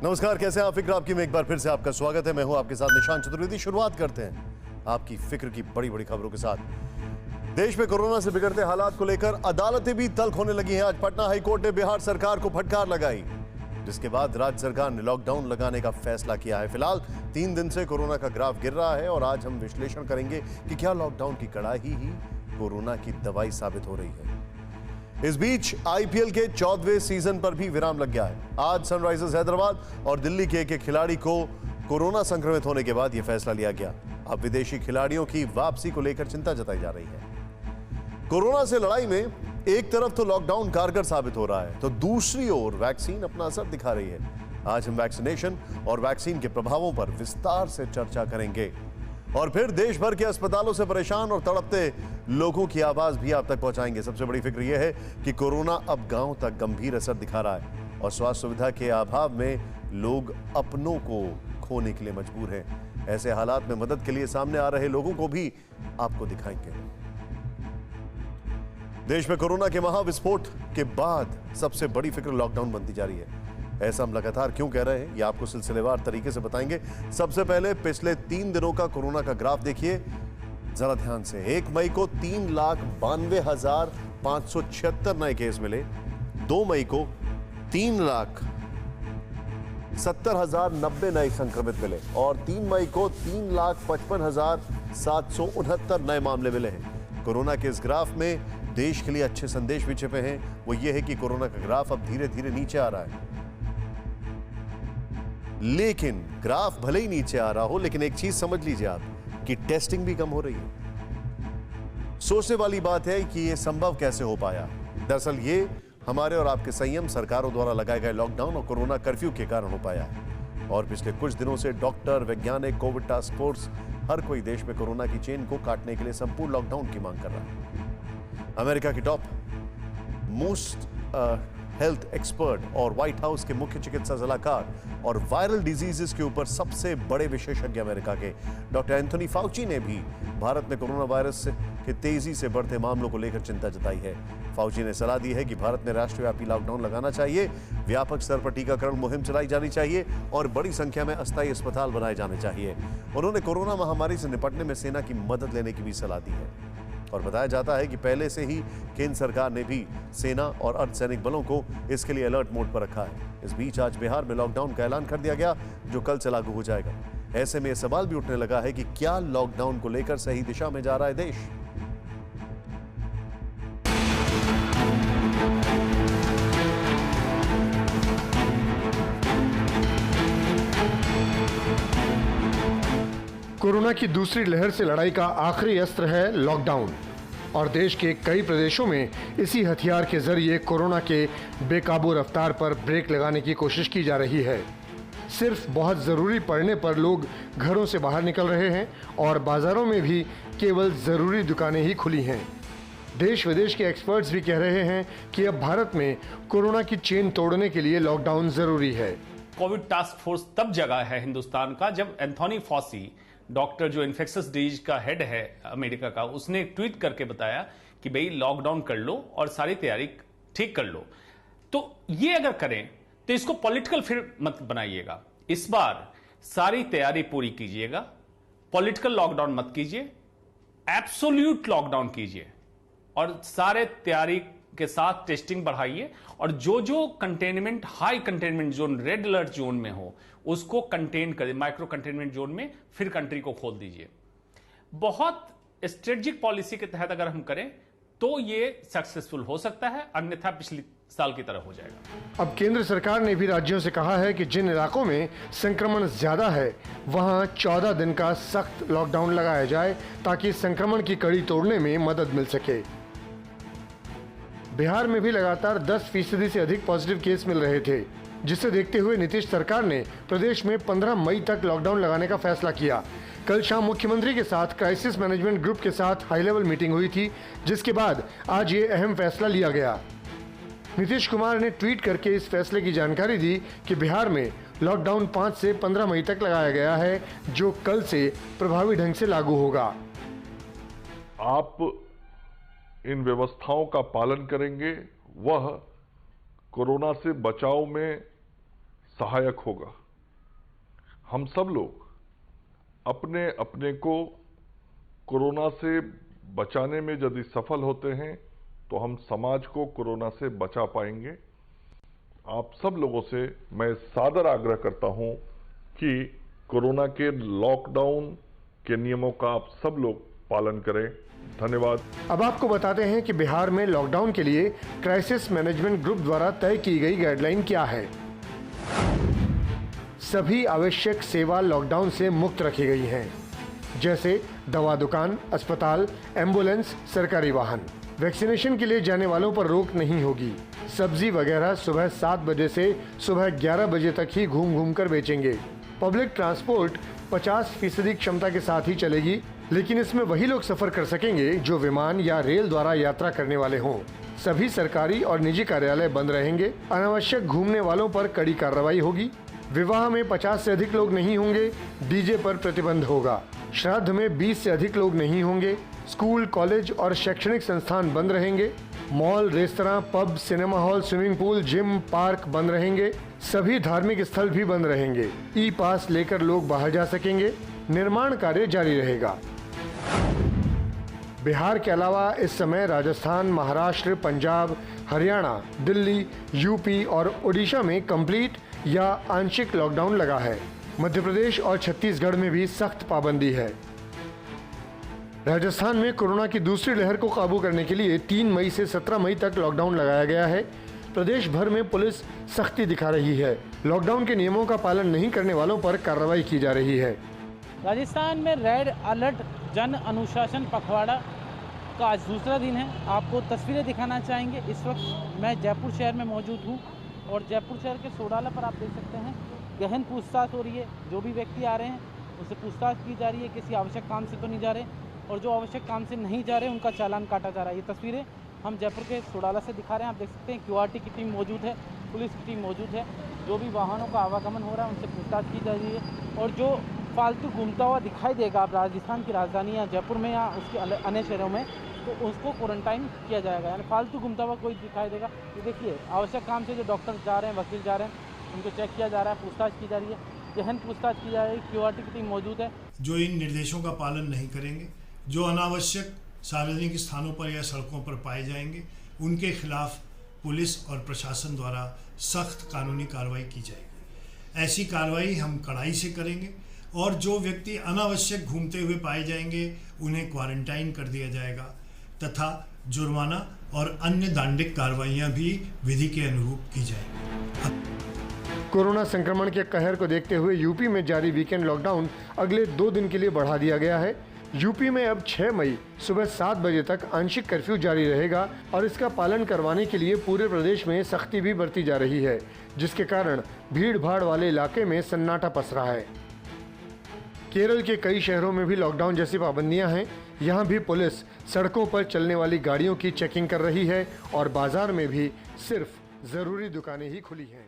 नमस्कार, कैसे हैं आप? फिक्र आपकी में एक बार फिर से आपका स्वागत है। मैं हूं आपके साथ निशांत चतुर्वेदी। शुरुआत करते हैं आपकी फिक्र की बड़ी बड़ी खबरों के साथ। देश में कोरोना से बिगड़ते हालात को लेकर अदालतें भी तल्ख होने लगी हैं। आज पटना हाईकोर्ट ने बिहार सरकार को फटकार लगाई, जिसके बाद राज्य सरकार ने लॉकडाउन लगाने का फैसला किया है। फिलहाल 3 दिन से कोरोना का ग्राफ गिर रहा है और आज हम विश्लेषण करेंगे कि क्या लॉकडाउन की कड़ाई ही कोरोना की दवाई साबित हो रही है। इस बीच आईपीएल के 14वें सीजन पर भी विराम लग गया है। आज सनराइजर्स हैदराबाद और दिल्ली के एक खिलाड़ी को कोरोना संक्रमित होने के बाद यह फैसला लिया गया। अब विदेशी खिलाड़ियों की वापसी को लेकर चिंता जताई जा रही है। कोरोना से लड़ाई में एक तरफ तो लॉकडाउन कारगर साबित हो रहा है, तो दूसरी ओर वैक्सीन अपना असर दिखा रही है। आज हम वैक्सीनेशन और वैक्सीन के प्रभावों पर विस्तार से चर्चा करेंगे और फिर देश भर के अस्पतालों से परेशान और तड़पते लोगों की आवाज भी आप तक पहुंचाएंगे। सबसे बड़ी फिक्र यह है कि कोरोना अब गांव तक गंभीर असर दिखा रहा है और स्वास्थ्य सुविधा के अभाव में लोग अपनों को खोने के लिए मजबूर हैं। ऐसे हालात में मदद के लिए सामने आ रहे लोगों को भी आपको दिखाएंगे। देश में कोरोना के महाविस्फोट के बाद सबसे बड़ी फिक्र लॉकडाउन बनती जा रही है। ऐसा हम लगातार क्यों कह रहे हैं, ये आपको सिलसिलेवार तरीके से बताएंगे। सबसे पहले पिछले 3 दिनों का कोरोना का ग्राफ देखिए जरा ध्यान से। 1 मई को 3,92,576 नए केस मिले। 2 मई को 3,70,090 नए संक्रमित मिले और 3 मई को 3,55,769 नए मामले मिले हैं। कोरोना के इस ग्राफ में देश के लिए अच्छे संदेश भी छिपे हैं। वो ये है कि कोरोना का ग्राफ अब धीरे धीरे नीचे आ रहा है। लेकिन ग्राफ भले ही नीचे आ रहा हो, लेकिन एक चीज समझ लीजिए आप कि टेस्टिंग भी कम हो रही है। सोचने वाली बात है कि यह संभव कैसे हो पाया। दरअसल ये हमारे और आपके संयम, सरकारों द्वारा लगाए गए लॉकडाउन और कोरोना कर्फ्यू के कारण हो पाया है। और पिछले कुछ दिनों से डॉक्टर, वैज्ञानिक, कोविड टास्क फोर्स, हर कोई देश में कोरोना की चेन को काटने के लिए संपूर्ण लॉकडाउन की मांग कर रहा है। अमेरिका की टॉप मोस्ट हेल्थ एक्सपर्ट और व्हाइट हाउस के मुख्य चिकित्सा सलाहकार और वायरल डिजीजेस के ऊपर सबसे बड़े विशेषज्ञ अमेरिका के डॉक्टर एंथोनी फाउची ने भी भारत में कोरोना वायरस के तेजी से बढ़ते मामलों को लेकर चिंता जताई है। फाउची ने सलाह दी है कि भारत में राष्ट्रव्यापी लॉकडाउन लगाना चाहिए, व्यापक स्तर पर टीकाकरण मुहिम चलाई जानी चाहिए और बड़ी संख्या में अस्थायी अस्पताल बनाए जाने चाहिए। उन्होंने कोरोना महामारी से निपटने में सेना की मदद लेने की भी सलाह दी है और बताया जाता है कि पहले से ही केंद्र सरकार ने भी सेना और अर्धसैनिक बलों को इसके लिए अलर्ट मोड पर रखा है। इस बीच आज बिहार में लॉकडाउन का ऐलान कर दिया गया, जो कल से लागू हो जाएगा। ऐसे में यह सवाल भी उठने लगा है कि क्या लॉकडाउन को लेकर सही दिशा में जा रहा है देश। कोरोना की दूसरी लहर से लड़ाई का आखिरी अस्त्र है लॉकडाउन और देश के कई प्रदेशों में इसी हथियार के जरिए कोरोना के बेकाबू रफ्तार पर ब्रेक लगाने की कोशिश की जा रही है। सिर्फ बहुत ज़रूरी पड़ने पर लोग घरों से बाहर निकल रहे हैं और बाजारों में भी केवल ज़रूरी दुकानें ही खुली हैं। देश विदेश के एक्सपर्ट्स भी कह रहे हैं कि अब भारत में कोरोना की चेन तोड़ने के लिए लॉकडाउन ज़रूरी है। कोविड टास्क फोर्स तब जगह है हिंदुस्तान का जब एंथोनी फॉसी, डॉक्टर जो इन्फेक्शस डिजीज का हेड है अमेरिका का, उसने एक ट्वीट करके बताया कि भाई लॉकडाउन कर लो और सारी तैयारी ठीक कर लो। तो ये अगर करें तो इसको पॉलिटिकल फिर मत बनाइएगा। इस बार सारी तैयारी पूरी कीजिएगा, पॉलिटिकल लॉकडाउन मत कीजिए, एब्सोल्यूट लॉकडाउन कीजिए और सारे तैयारी के साथ टेस्टिंग बढ़ाइए और जो जो containment, high containment zone, red alert zone में हो उसको कंटेन करें, माइक्रो कंटेनमेंट जोन में फिर कंट्री को खोल दीजिए। बहुत स्ट्रेटेजिक पॉलिसी के तहत अगर हम करें तो ये सक्सेसफुल हो सकता है, अन्यथा पिछले साल की तरह हो जाएगा। अब केंद्र सरकार ने भी राज्यों से कहा है कि जिन इलाकों में संक्रमण ज्यादा है वहां 14 दिन का सख्त लॉकडाउन लगाया जाए ताकि संक्रमण की कड़ी तोड़ने में मदद मिल सके। बिहार में भी लगातार 10% से अधिक पॉजिटिव केस मिल रहे थे, जिसे देखते हुए नीतीश सरकार ने प्रदेश में 15 मई तक लॉकडाउन लगाने का फैसला किया। कल शाम मुख्यमंत्री के साथ क्राइसिस मैनेजमेंट ग्रुप के साथ हाई लेवल मीटिंग हुई थी, जिसके बाद आज ये अहम फैसला लिया गया। नीतीश कुमार ने ट्वीट करके इस फैसले की जानकारी दी कि बिहार में लॉकडाउन 5 से 15 मई तक लगाया गया है, जो कल से प्रभावी ढंग से लागू होगा। आप इन व्यवस्थाओं का पालन करेंगे, वह कोरोना से बचाव में सहायक होगा। हम सब लोग अपने अपने को कोरोना से बचाने में यदि सफल होते हैं तो हम समाज को कोरोना से बचा पाएंगे। आप सब लोगों से मैं सादर आग्रह करता हूं कि कोरोना के लॉकडाउन के नियमों का आप सब लोग पालन करें। धन्यवाद। अब आपको बताते हैं कि बिहार में लॉकडाउन के लिए क्राइसिस मैनेजमेंट ग्रुप द्वारा तय की गई गाइडलाइन क्या है। सभी आवश्यक सेवा लॉकडाउन से मुक्त रखी गई हैं, जैसे दवा दुकान, अस्पताल, एम्बुलेंस, सरकारी वाहन। वैक्सीनेशन के लिए जाने वालों पर रोक नहीं होगी। सब्जी वगैरह सुबह 7 बजे से सुबह 11 बजे तक ही घूम घूम कर बेचेंगे। पब्लिक ट्रांसपोर्ट 50% क्षमता के साथ ही चलेगी, लेकिन इसमें वही लोग सफर कर सकेंगे जो विमान या रेल द्वारा यात्रा करने वाले हों। सभी सरकारी और निजी कार्यालय बंद रहेंगे। अनावश्यक घूमने वालों पर कड़ी कार्रवाई होगी। विवाह में 50 से अधिक लोग नहीं होंगे। डीजे पर प्रतिबंध होगा। श्राद्ध में 20 से अधिक लोग नहीं होंगे। स्कूल, कॉलेज और शैक्षणिक संस्थान बंद रहेंगे। Mall, restaurant, pub, cinema hall, swimming pool, gym, park बंद रहेंगे। सभी धार्मिक स्थल भी बंद रहेंगे। ई पास लेकर लोग बाहर जा सकेंगे। निर्माण कार्य जारी रहेगा। बिहार के अलावा इस समय राजस्थान, महाराष्ट्र, पंजाब, हरियाणा, दिल्ली, यूपी और ओडिशा में कंप्लीट या आंशिक लॉकडाउन लगा है। मध्य प्रदेश और छत्तीसगढ़ में भी सख्त पाबंदी है। राजस्थान में कोरोना की दूसरी लहर को काबू करने के लिए 3 मई से 17 मई तक लॉकडाउन लगाया गया है। प्रदेश भर में पुलिस सख्ती दिखा रही है। लॉकडाउन के नियमों का पालन नहीं करने वालों पर कार्रवाई की जा रही है। राजस्थान में रेड अलर्ट जन अनुशासन पखवाड़ा का आज दूसरा दिन है। आपको तस्वीरें दिखाना चाहेंगे। इस वक्त मैं जयपुर शहर में मौजूद हूँ और जयपुर शहर के सोडाला पर आप देख सकते हैं गहन पूछताछ हो रही है। जो भी व्यक्ति आ रहे हैं उससे पूछताछ की जा रही है। किसी आवश्यक काम से तो नहीं जा रहे, और जो आवश्यक काम से नहीं जा रहे उनका चालान काटा जा रहा है। ये तस्वीरें हम जयपुर के सोडाला से दिखा रहे हैं। आप देख सकते हैं QRT की टीम मौजूद है, पुलिस की टीम मौजूद है। जो भी वाहनों का आवागमन हो रहा है उनसे पूछताछ की जा रही है। और जो फालतू घूमता हुआ दिखाई देगा आप राजस्थान की राजधानी या जयपुर में या उसके अन्य शहरों में, तो उसको क्वारंटाइन किया जाएगा। यानी फालतू घूमता हुआ कोई दिखाई देगा। ये देखिए, आवश्यक काम से जो डॉक्टर जा रहे हैं, वकील जा रहे हैं, उनको चेक किया जा रहा है, पूछताछ की जा रही है, गहन पूछताछ की जा रही है। QRT की टीम मौजूद है। जो इन निर्देशों का पालन नहीं करेंगे, जो अनावश्यक सार्वजनिक स्थानों पर या सड़कों पर पाए जाएंगे, उनके खिलाफ पुलिस और प्रशासन द्वारा सख्त कानूनी कार्रवाई की जाएगी। ऐसी कार्रवाई हम कड़ाई से करेंगे और जो व्यक्ति अनावश्यक घूमते हुए पाए जाएंगे उन्हें क्वारंटाइन कर दिया जाएगा तथा जुर्माना और अन्य दंडिक कार्रवाइयां भी विधि के अनुरूप की जाएंगी। कोरोना संक्रमण के कहर को देखते हुए यूपी में जारी वीकेंड लॉकडाउन अगले 2 दिन के लिए बढ़ा दिया गया है। यूपी में अब 6 मई सुबह 7 बजे तक आंशिक कर्फ्यू जारी रहेगा और इसका पालन करवाने के लिए पूरे प्रदेश में सख्ती भी बरती जा रही है, जिसके कारण भीड़ भाड़ वाले इलाके में सन्नाटा पसरा है। केरल के कई शहरों में भी लॉकडाउन जैसी पाबंदियां हैं। यहाँ भी पुलिस सड़कों पर चलने वाली गाड़ियों की चेकिंग कर रही है और बाजार में भी सिर्फ जरूरी दुकानें ही खुली हैं।